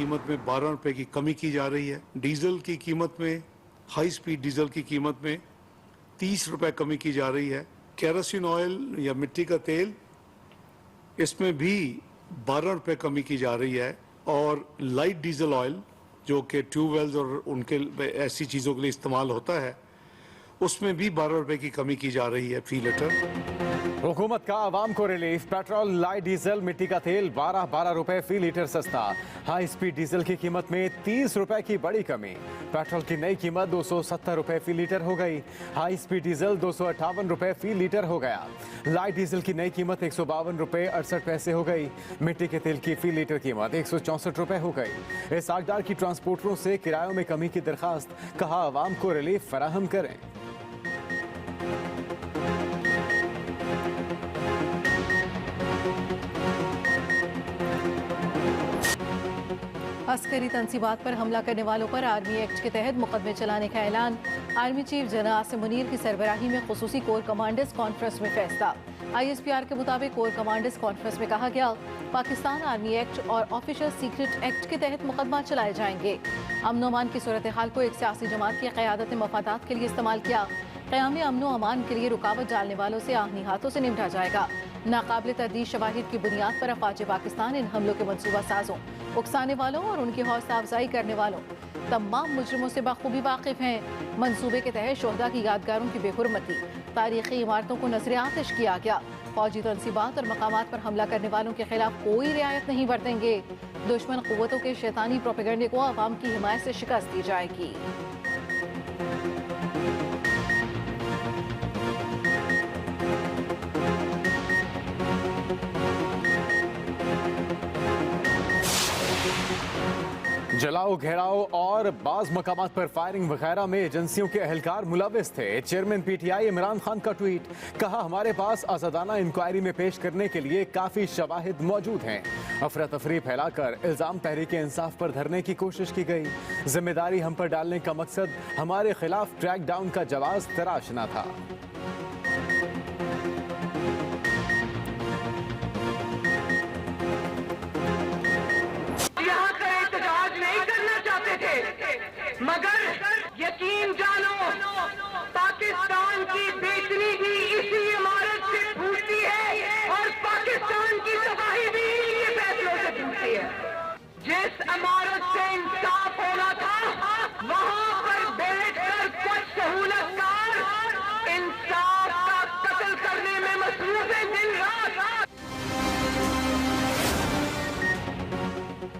कीमत में 12 रुपए की कमी की जा रही है। डीजल की कीमत में, हाई स्पीड डीजल की कीमत में 30 रुपए कमी की जा रही है। केरोसिन ऑयल या मिट्टी का तेल, इसमें भी 12 रुपए कमी की जा रही है। और लाइट डीजल ऑयल जो कि ट्यूबवेल्स और उनके ऐसी चीज़ों के लिए इस्तेमाल होता है, उसमें भी 12 रुपए की कमी की जा रही है फी लीटर। हुकूमत का आवाम को रिलीफ। पेट्रोल, लाइट डीजल, मिट्टी का तेल 12 रुपए फी लीटर सस्ता। हाई स्पीड डीजल की कीमत में 30 रुपए की बड़ी कमी। पेट्रोल की नई कीमत 270 रुपए फी लीटर हो गई। हाई स्पीड डीजल 258 रुपए फी लीटर हो गया। लाइट डीजल की नई कीमत 152 रुपए 68 पैसे हो गई। मिट्टी के तेल की फी लीटर कीमत 164 रुपए हो गई। इस आकदार की ट्रांसपोर्टरों से किरायों में कमी की दरखास्त, कहा आवाम को रिलीफ फराहम करें। अस्करी तंसीबात पर हमला करने वालों पर आर्मी एक्ट के तहत मुकदमे चलाने का ऐलान। Army chief general Asim Munir की सरबराही में खुसूसी कोर कमांडर्स कॉन्फ्रेंस में फैसला। ISPR के मुताबिक कोर कमांडर्स कॉन्फ्रेंस में कहा गया, पाकिस्तान आर्मी एक्ट और ऑफिशियल सीक्रेट एक्ट के तहत मुकदमा चलाए जाएंगे। अमन अमान की सूरत हाल को एक सियासी जमात की क़यादत मफादात के लिए इस्तेमाल किया। क़याम अमन अमान के लिए रुकावट डालने वालों से आहनी हाथों से निपटा जाएगा। नाकाबिल तरदीद शवाहिद की बुनियाद पर अफवाज पाकिस्तान इन हमलों के मनसूबा साजों, उकसाने वालों और उनकी हौसला अफजाई करने वालों तमाम मुजरिमों से बखूबी वाकिफ हैं। मंसूबे के तहत शोहदा की यादगारों की बेहुरमती, तारीखी इमारतों को नजर आतिश किया गया। फौजी तंसीबात और मकामात पर हमला करने वालों के खिलाफ कोई रियायत नहीं बरतेंगे। दुश्मन कुव्वतों के शैतानी प्रोपेगेंडे को अवाम की हिमायत से शिकस्त दी जाएगी। जलाओ, घेराव और बाज मकामात पर फायरिंग वगैरह में एजेंसियों के अहलकार मुलविस थे। चेयरमैन PTI इमरान खान का ट्वीट, कहा हमारे पास आजादाना इंक्वायरी में पेश करने के लिए काफी शवाहिद मौजूद हैं। अफरा तफरी फैलाकर इल्जाम तहरीक इंसाफ पर धरने की कोशिश की गई। जिम्मेदारी हम पर डालने का मकसद हमारे खिलाफ ट्रैक डाउन का जवाब तराशना था। मगर यकीन जानो, पाकिस्तान की बेचनी भी इसी इमारत से फूटती है और पाकिस्तान की तबाही भी इन्हीं फैसलों से फूटती है। जिस इमारत से इंसाफ होना था, वहां पर बैठकर कुछ सहूलतकार इंसाफ का कत्ल करने में मसरूफ है दिन रात।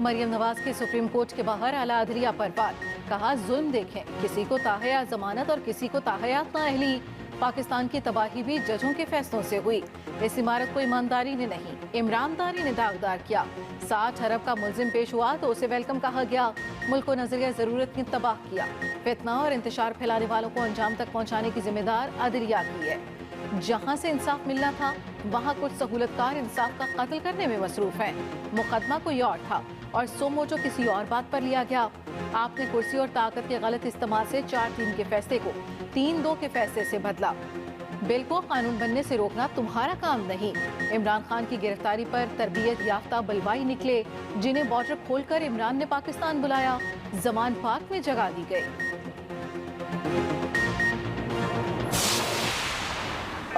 मरियम नवाज के सुप्रीम कोर्ट के बाहर आला अदलिया पर वार, कहा जुल्म देखें, किसी को ताहयात जमानत और किसी को ताहयात नाअहली। पाकिस्तान की तबाही भी जजों के फैसलों से हुई। इस इमारत को ईमानदारी ने नहीं, इमरानदारी ने दागदार किया। 60 अरब का मुल्जिम पेश हुआ तो उसे वेलकम कहा गया। मुल्क को नजरिया जरूरत की तबाह किया। फितना और इंतशार फैलाने वालों को अंजाम तक पहुँचाने की जिम्मेदार अदलिया की है। जहाँ से इंसाफ मिलना था, वहाँ कुछ सहूलतकार इंसाफ का कत्ल करने में मसरूफ हैं। मुकदमा कोई और था और सोमोटो किसी और बात पर लिया गया। आपने कुर्सी और ताकत के गलत इस्तेमाल से 4-3 के फैसले को 3-2 के फैसले से बदला। बिल को कानून बनने से रोकना तुम्हारा काम नहीं। इमरान खान की गिरफ्तारी पर तरबियत याफ्ता बलवाई निकले, जिन्हें बॉर्डर खोलकर इमरान ने पाकिस्तान बुलाया। जमान पार्क में जगह दी गई।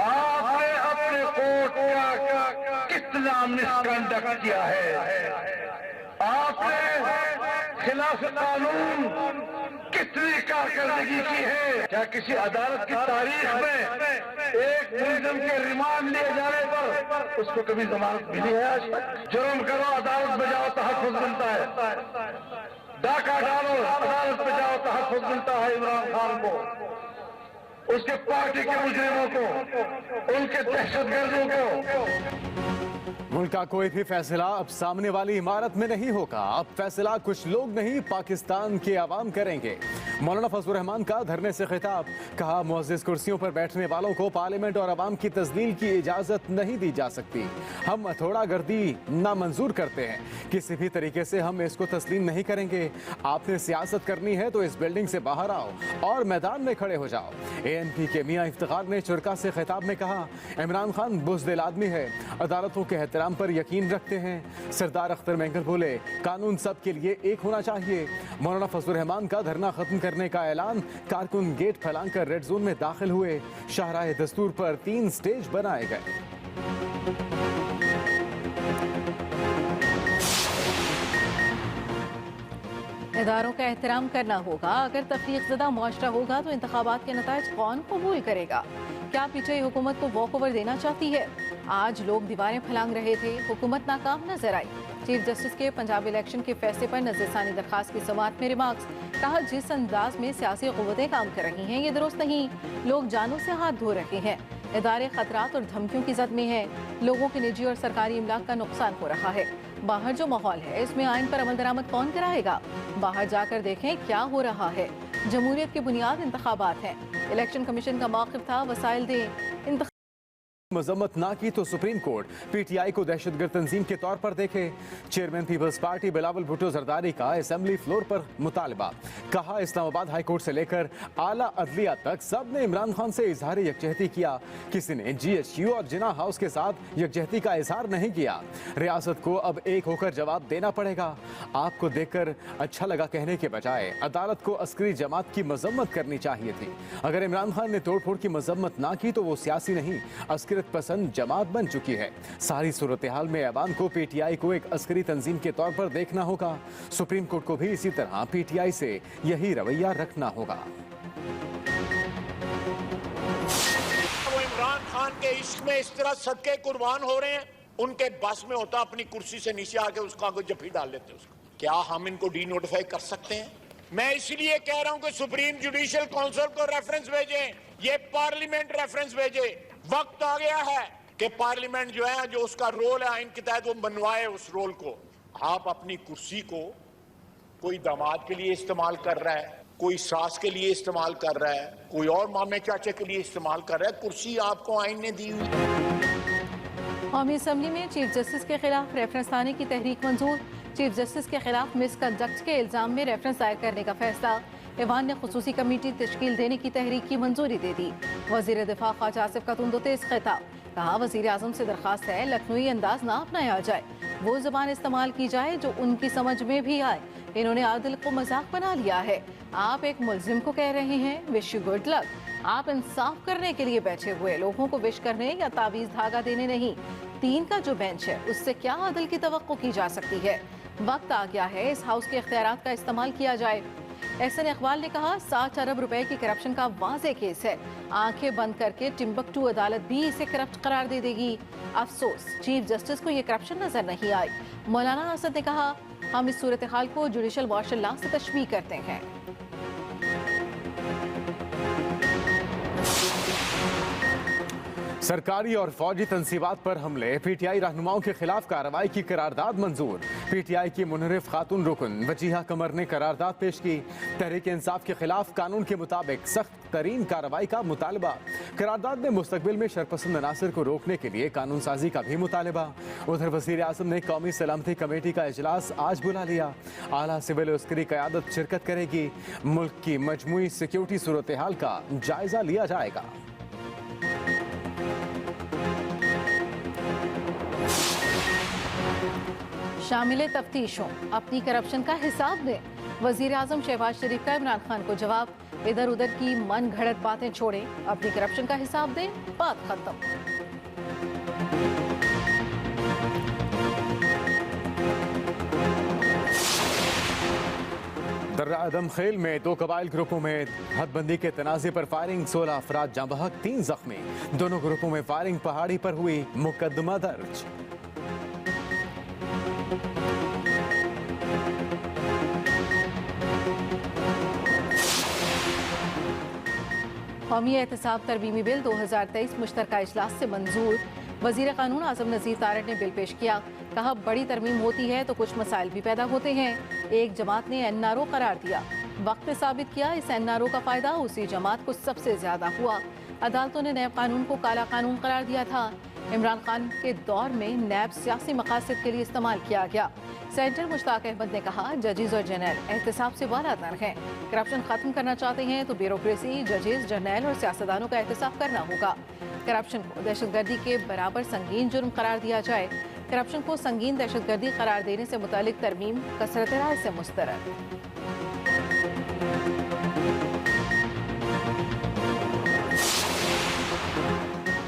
आपने अपने कोर्ट का कितना मिसकंडक्ट किया है। आपने खिलाफ कानून कितनी कारकर्दगी की है। क्या किसी अदालत की तारीख में एक मुलजिम के रिमांड लिए जाने पर उसको कभी जमानत मिली है? आज तक जुर्म करो, अदालत में जाओ, तहफ़्फ़ुज़ मिलता है। डाका डालो, अदालत में जाओ, तहफ़्फ़ुज़ मिलता है। इमरान खान को, उसके पार्टी के मुजरिमों को, उनके दहशतगर्दों को। मुल्क का कोई भी फैसला अब सामने वाली इमारत में नहीं होगा। अब फैसला कुछ लोग नहीं, पाकिस्तान के अवाम करेंगे। मौलाना फजलुर रहमान का धरने से खिताब, कहा मुअज़्ज़ज़ कुर्सियों पर बैठने वालों को पार्लियामेंट और अवाम की तस्दील की इजाजत नहीं दी जा सकती। हम हथौड़ा गर्दी नामंजूर करते हैं। किसी भी तरीके से हम इसको तस्लीम नहीं करेंगे। आपने सियासत करनी है तो इस बिल्डिंग से बाहर आओ और मैदान में खड़े हो जाओ। ANP के मियां इफ्तिखार ने चुरका से खिताब में कहा, इमरान खान बुज़दिल आदमी है, अदालतों के एहतराम पर यकीन रखते हैं। सरदार अख्तर मेंगल बोले, कानून सबके लिए एक होना चाहिए। मौलाना फजलुर रहमान का धरना खत्म करने का ऐलान। कारकुन गेट फैलाकर रेड जोन में दाखिल हुए। शाहराह दस्तूर पर 3 स्टेज बनाए गए। इदारों का एहतराम करना होगा। अगर तफरीक़ज़दा मुआशरा होगा तो इंतखाबात के नताइज कौन कबूल करेगा? क्या पीटीआई हुकूमत को वॉक ओवर देना चाहती है? आज लोग दीवारें फैलांग रहे थे, हुकूमत नाकाम नजर आई। चीफ जस्टिस के पंजाब इलेक्शन के फैसले पर नज़रसानी दरखास्त की समाअत में रिमार्क्स। कहा, जिस अंदाज में सियासी क़ुव्वतें काम कर रही हैं ये दुरुस्त नहीं। लोग जानों से हाथ धो रहे हैं। इदारे खतरात और धमकियों की जद में हैं। लोगों के निजी और सरकारी इमलाक का नुकसान हो रहा है। बाहर जो माहौल है इसमें आइन पर अमल दरामद कौन कराएगा? बाहर जाकर देखें क्या हो रहा है। जमहूरियत की बुनियाद इंतखाबात हैं। इलेक्शन कमीशन का मौक़िफ़ था वसाइल दें। मजम्मत ना की तो सुप्रीम कोर्ट पीटीआई को दहशतगर्द तंजीम के तौर पर देखे। Chairman Peoples Party Bilawal Bhutto Zardari का असेंबली फ्लोर पर मुतालबा। कहा, इस्लामाबाद हाई कोर्ट से लेकर आला अदलिया तक सब ने इमरान खान से इजहार यकजहती किया। किसी ने GHQ और जिना हाउस के साथ यकजहती का इजहार नहीं किया। रियासत को अब एक होकर जवाब देना पड़ेगा। आपको देखकर अच्छा लगा कहने के बजाय अदालत को अस्करी जमात की मजम्मत करनी चाहिए थी। अगर इमरान खान ने तोड़फोड़ की मजम्मत ना की तो वो सियासी नहीं अस्करी पसंद जमात बन चुकी है। सारी सूरत हाल में ऐवान को पीटीआई को एक अस्करी तंजीम के तौर पर देखना होगा। सुप्रीम कोर्ट को भी इसी तरह पीटीआई से यही रवैया रखना होगा। वो इमरान खान के इश्क में इस तरह सदके कुर्बान हो रहे हैं, उनके बस में होता अपनी कुर्सी से नीचे आके उसका कोई जफी डाल लेते उसको। क्या हम इनको डी नोटिफाई कर सकते हैं? मैं इसलिए कह रहा हूं कि सुप्रीम जुडिशियल काउंसिल को रेफरेंस भेजें, ये पार्लियामेंट रेफरेंस भेजे। वक्त आ गया है कि पार्लियामेंट जो है, जो उसका रोल है आइन के तहत, वो मनवाए उस रोल को। आप अपनी कुर्सी को कोई दामाद के लिए इस्तेमाल कर रहा है, कोई सास के लिए इस्तेमाल कर रहा है, कोई और मामे चाचे के लिए इस्तेमाल कर रहा है। कुर्सी आपको आइन ने दी हुई। कौमी असम्बली में चीफ जस्टिस के खिलाफ रेफरेंस लाने की तहरीक मंजूर। चीफ जस्टिस के खिलाफ मिसकंडक्ट के इल्जाम में रेफरेंस दायर करने का फैसला। ईवान ने खुसूसी कमेटी तश्कील देने की तहरीक की मंजूरी दे दी। वजीर दिफा ख्वाजा आसिफ का तुंदो तेज खिताब। कहा, वजीर आजम से दरखास्त है लखनवी अंदाज ना अपनाया जाए, वो जबान इस्तेमाल की जाए जो उनकी समझ में भी आए। इन्होंने आदिल को मजाक बना लिया है। आप एक मुलजिम को कह रहे हैं विश यू गुड लक। आप इंसाफ करने के लिए बैठे हुए, लोगों को विश करने या तावीज़ धागा देने नहीं। 3 का जो बेंच है उससे क्या आदिल की तवक्को की जा सकती है? वक्त आ गया है इस हाउस के इख्तियारात का इस्तेमाल किया जाए। एहसन इकबाल ने कहा, 60 अरब रुपए की करप्शन का वाज़े केस है। आंखें बंद करके टिम्बकटू अदालत भी इसे करप्ट करार दे देगी। अफसोस चीफ जस्टिस को ये करप्शन नजर नहीं आई। मौलाना असद ने कहा, हम इस सूरत हाल को जुडिशल मार्शल लॉ से तशबीह करते हैं। सरकारी और फौजी तंसीबात पर हमले, पीटीआई रहनुमाओं के खिलाफ कार्रवाई की करारदाद मंजूर। पीटीआई की मुनहरिफ खातून रुकन वजीहा कमर ने करारदाद पेश की। तहरीक इंसाफ के खिलाफ कानून के मुताबिक सख्त तरीन कार्रवाई का मुतालबा। करारदाद में मुस्तकबिल में शरपसंद अनासर को रोकने के लिए कानून साजी का भी मुतालबा। उधर वज़ीर आज़म ने कौमी सलामती कमेटी का इजलास आज बुला लिया। आला सिविल अस्करी क़यादत शिरकत करेगी। मुल्क की मजमूई सिक्योरिटी सूरत हाल का जायजा लिया जाएगा। शामिल तफ्तीशों, अपनी करप्शन का हिसाब दें। वजीर आजम शहबाज शरीफ का इमरान खान को जवाब। इधर उधर की मन घड़त बातें छोड़ें, अपनी करप्शन का हिसाब दें, बात खत्म। दर्रा आदम खेल में 2 कबाइल ग्रुपों में हदबंदी के तनाज़े पर फायरिंग, 16 अफराद जाँ बहक, 3 जख्मी। दोनों ग्रुपों में फायरिंग पहाड़ी पर हुई, मुकदमा दर्ज। कौमी एहतसाब तरमीमी बिल 2023 मुश्तरका इजलास से मंजूर। वजीर कानून आजम नज़ीर तारड़ ने बिल पेश किया। कहा, बड़ी तरमीम होती है तो कुछ मसाइल भी पैदा होते हैं। एक जमात ने NRO करार दिया। वक्त ने साबित किया इस NRO का फायदा उसी जमात को सबसे ज्यादा हुआ। अदालतों ने नए कानून को काला कानून करार दिया था। इमरान खान के दौर में नैब सियासी मकासद के लिए इस्तेमाल किया गया। सेनेटर मुश्ताक अहमद ने कहा, जजेस और जर्नल एहतसाब से बालातर हैं। करप्शन खत्म करना चाहते हैं तो ब्यूरोक्रेसी, जजेस, जर्नल और सियासतदानों का एहतसाब करना होगा। करप्शन को दहशतगर्दी के बराबर संगीन जुर्म करार दिया जाए। करप्शन को संगीन दहशतगर्दी करार देने से मुतालिक तरमीम कसरत राय से मुस्तरद।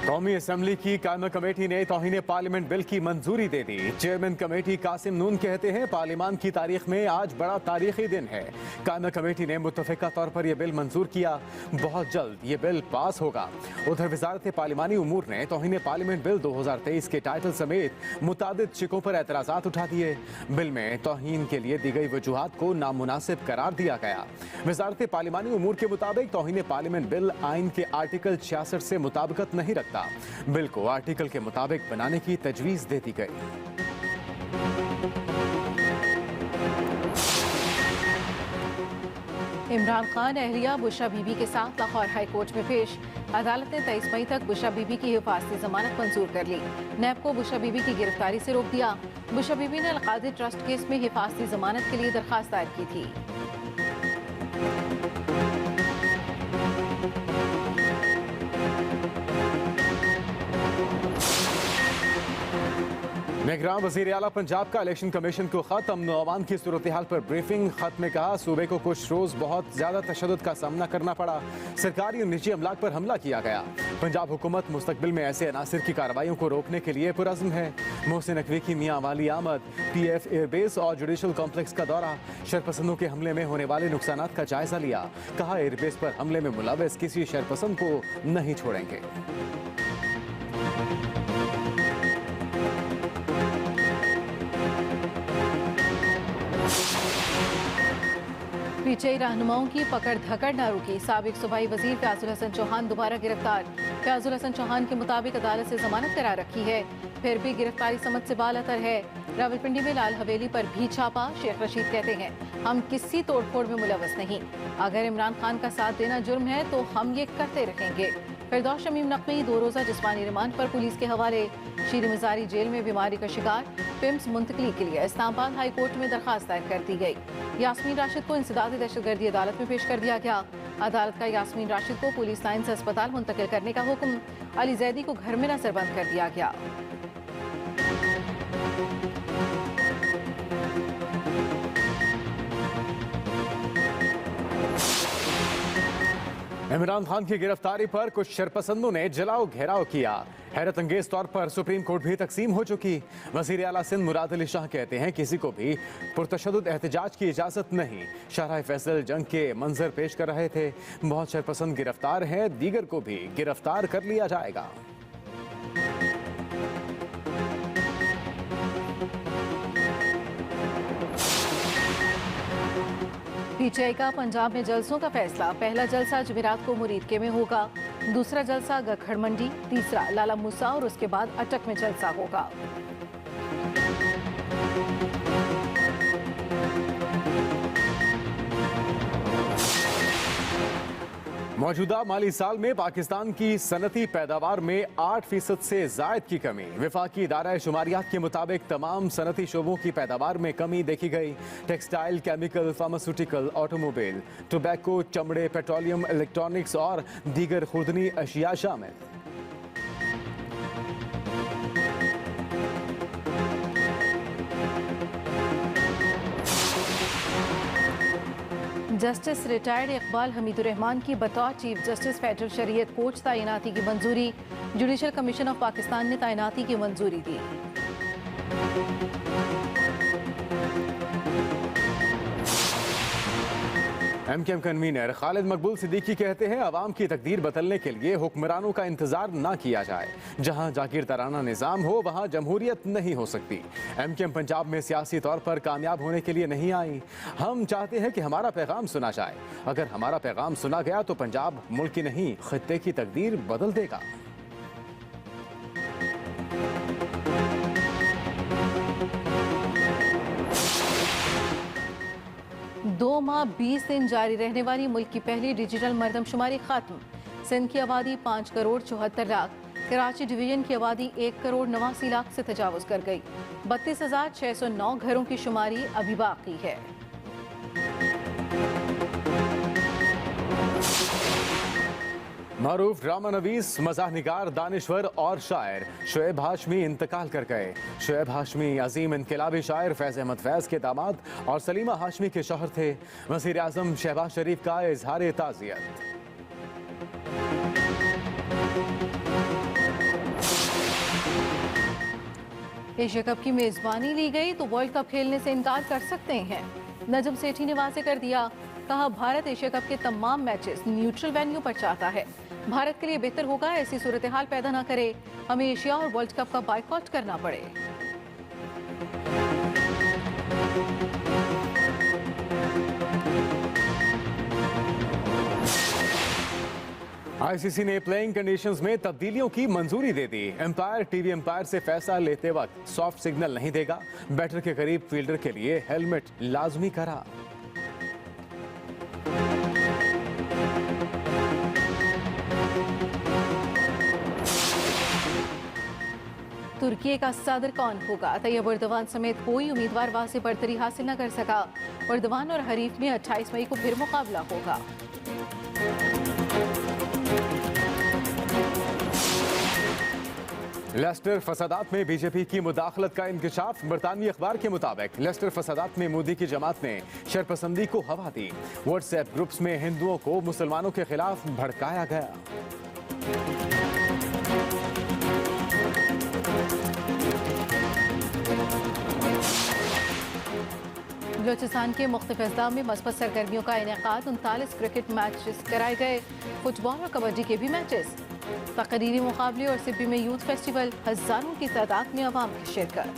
कौमी असम्बली की कायमा कमेटी ने तौहीन पार्लियामेंट बिल की मंजूरी दे दी। चेयरमैन कमेटी कासिम नून कहते हैं, पार्लियामान की तारीख में आज बड़ा तारीखी दिन है। कायमा कमेटी ने मुत्तफिका तौर पर यह बिल मंजूर किया। बहुत जल्द ये बिल पास होगा। उधर वजारत पार्लिमानी उमूर ने तौहीन पार्लियामेंट बिल 2023 के टाइटल समेत मुतादिद शिकों पर एतराज़ात उठा दिए। बिल में तौहीन के लिए दी गई वजूहात को नामुनासिब करार दिया गया। वजारत पार्लिमानी उमूर के मुताबिक तौहीन पार्लियामेंट बिल आइन के आर्टिकल 66 से मुताबिकत नहीं रखता। बिल को आर्टिकल के मुताबिक बनाने की तजवीज दे दी गई। इमरान खान अहलिया बुशरा बीबी के साथ लाहौर हाई कोर्ट में पेश। अदालत ने 23 मई तक बुशरा बीबी की हिफाजती जमानत मंजूर कर ली। नैब को बुशरा बीबी की गिरफ्तारी से रोक दिया। बुशरा बीबी ने अलकादी ट्रस्ट केस में हिफाजती जमानत के लिए दरखास्त दायर की थी। निगरान वज़ीर आला पंजाब का इलेक्शन कमीशन को खत। अमन व अमान की सूरत हाल पर ब्रीफिंग। खत में कहा, सूबे को कुछ रोज बहुत ज्यादा तशद्दुद का सामना करना पड़ा। सरकारी और निजी अमलाक पर हमला किया गया। पंजाब हुकूमत मुस्तकबिल में ऐसे अनासिर की कार्रवाइयों को रोकने के लिए पुरज़्म है। मोहसिन नकवी की मियां वाली आमद, PF एयरबेस और जुडिशल कॉम्प्लेक्स का दौरा। शरपसंदों के हमले में होने वाले नुकसानात का जायजा लिया। कहा, एयरबेस पर हमले में मुलव्वस किसी शरपसंद को नहीं छोड़ेंगे। पीटीआई रहनुमाओं की पकड़ धकड़ न रुकी। साबिक सूबाई वजीर फयाजुल हसन चौहान दोबारा गिरफ्तार। फयाजुल हसन चौहान के मुताबिक अदालत से जमानत करा रखी है, फिर भी गिरफ्तारी समझ से बालातर है। रावलपिंडी में लाल हवेली पर भी छापा। शेख रशीद कहते हैं, हम किसी तोड़फोड़ में मुलव्वस नहीं। अगर इमरान खान का साथ देना जुर्म है तो हम ये करते रहेंगे। फिरदौस शमीम नकवी 2 रोज़ा जिस्मानी रिमांड पर पुलिस के हवाले। शीर मज़ारी जेल में बीमारी का शिकार। पिम्स मुंतकली के लिए इस्लामाबाद हाई कोर्ट में दरखास्त दायर कर दी गई। यास्मीन राशिद को इंसदादी दहशतगर्दी अदालत में पेश कर दिया गया। अदालत का यास्मीन राशिद को पुलिस लाइन से अस्पताल मुंतकिल करने का हुक्म। अली जैदी को घर में नजरबंद कर दिया गया। इमरान खान की गिरफ्तारी पर कुछ शरपसंदों ने जलाओ घेराव किया। हैरत अंगेज तौर पर सुप्रीम कोर्ट भी तकसीम हो चुकी। वजीर आला सिंध मुराद अली शाह कहते हैं, किसी को भी पुरतशद्दुद एहतजाज की इजाजत नहीं। शाहराह फैसल जंग के मंजर पेश कर रहे थे। बहुत शरपसंद गिरफ्तार हैं, दीगर को भी गिरफ्तार कर लिया जाएगा। पीटीआई का पंजाब में जलसों का फैसला। पहला जलसा जमेरात को मुरीदके में होगा, दूसरा जलसा गखड़ मंडी, तीसरा लाला मूसा और उसके बाद अटक में जलसा होगा। मौजूदा माली साल में पाकिस्तान की सनती पैदावार में 8% से जायद की कमी। विफाकी इदारा शुमारियात के मुताबिक तमाम सनती शोबों की पैदावार में कमी देखी गई। Textile, chemical, pharmaceutical, automobile, tobacco, चमड़े, पेट्रोलियम, इलेक्ट्रॉनिक्स और दीगर खुर्दनी अशिया शामिल। जस्टिस रिटायर्ड इकबाल हमीदुर रहमान की बतौर चीफ जस्टिस फेडरल शरीयत कोर्ट तैनाती की मंजूरी। जुडिशल कमीशन ऑफ पाकिस्तान ने तैनाती की मंजूरी दी। MKM कन्वीनर खालिद मकबूल सिद्दीकी कहते हैं, अवाम की तकदीर बदलने के लिए हुक्मरानों का इंतजार ना किया जाए। जहां जागीरदाराना निज़ाम हो वहां जमहूरियत नहीं हो सकती। MKM पंजाब में सियासी तौर पर कामयाब होने के लिए नहीं आई। हम चाहते हैं कि हमारा पैगाम सुना जाए। अगर हमारा पैगाम सुना गया तो पंजाब मुल्क की नहीं खित्ते की तकदीर बदल देगा। 2 माह 20 दिन जारी रहने वाली मुल्क की पहली डिजिटल मरदमशुमारी खत्म। सिंध की आबादी 5 करोड़ 74 लाख। कराची डिवीजन की आबादी 1,89,00,000 से तजावुज कर गई। 32,609 घरों की शुमारी अभी बाकी है। मारूफ ड्रामा नवीस, मज़ाह निगार, दानिश्वर और शायर शुएब हाशमी इंतकाल कर गए। शुएब हाशमी अजीम इनकलाबी शायर फैज़ अहमद फैज़ के दामाद और सलीमा हाशमी के शौहर थे। वज़ीर आज़म शहबाज शरीफ का इजहार ताज़ियत। एशिया कप की मेजबानी ली गई तो वर्ल्ड कप खेलने से इनकार कर सकते हैं। नजम सेठी ने वाज़ेह कर दिया, कहा भारत एशिया कप के तमाम मैचेस न्यूट्रल वेन्यू पर चाहता है। भारत के लिए बेहतर होगा ऐसी सूरत हाल पैदा ना करे, हमें एशिया और वर्ल्ड कप का बायकॉट करना पड़े। आईसीसी ने प्लेइंग कंडीशंस में तब्दीलियों की मंजूरी दे दी। एम्पायर टीवी एम्पायर से फैसला लेते वक्त सॉफ्ट सिग्नल नहीं देगा। बैटर के करीब फील्डर के लिए हेलमेट लाजमी करा। तुर्की का सदर कौन होगा? तैयब एर्दोगान समेत कोई उम्मीदवार वाज़ेह बरतरी हासिल न कर सका। एर्दोगान और हरीफ में 28 मई को फिर मुकाबला होगा। लेस्टर फसादात में बीजेपी की मुदाखलत का इंकशाफ। बरतानवी अखबार के मुताबिक लेस्टर फसादात में मोदी की जमात ने शरपसंदी को हवा दी। व्हाट्सएप ग्रुप्स में हिंदुओं को मुसलमानों के खिलाफ भड़काया गया। बलूचिस्तान के मुख्तलिफ अजला में मस्बत सरगर्मियों का इनेकाद। 39 क्रिकेट मैचेस कराए गए। फुटबॉल और कबड्डी के भी मैचेस, तकरीरी मुकाबले और सिब्बी में यूथ फेस्टिवल। हजारों की तादाद में अवाम की शिरकत।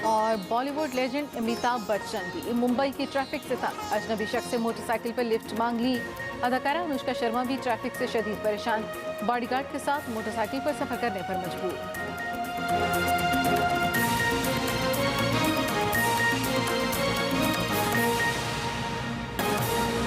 और बॉलीवुड लेजेंड अमिताभ बच्चन भी मुंबई की ट्रैफिक से तंग। अजनबी शख्स से मोटरसाइकिल पर लिफ्ट मांग ली। अदाकारा अनुष्का शर्मा भी ट्रैफिक से शदीद परेशान। बॉडीगार्ड के साथ मोटरसाइकिल पर सफर करने पर मजबूर।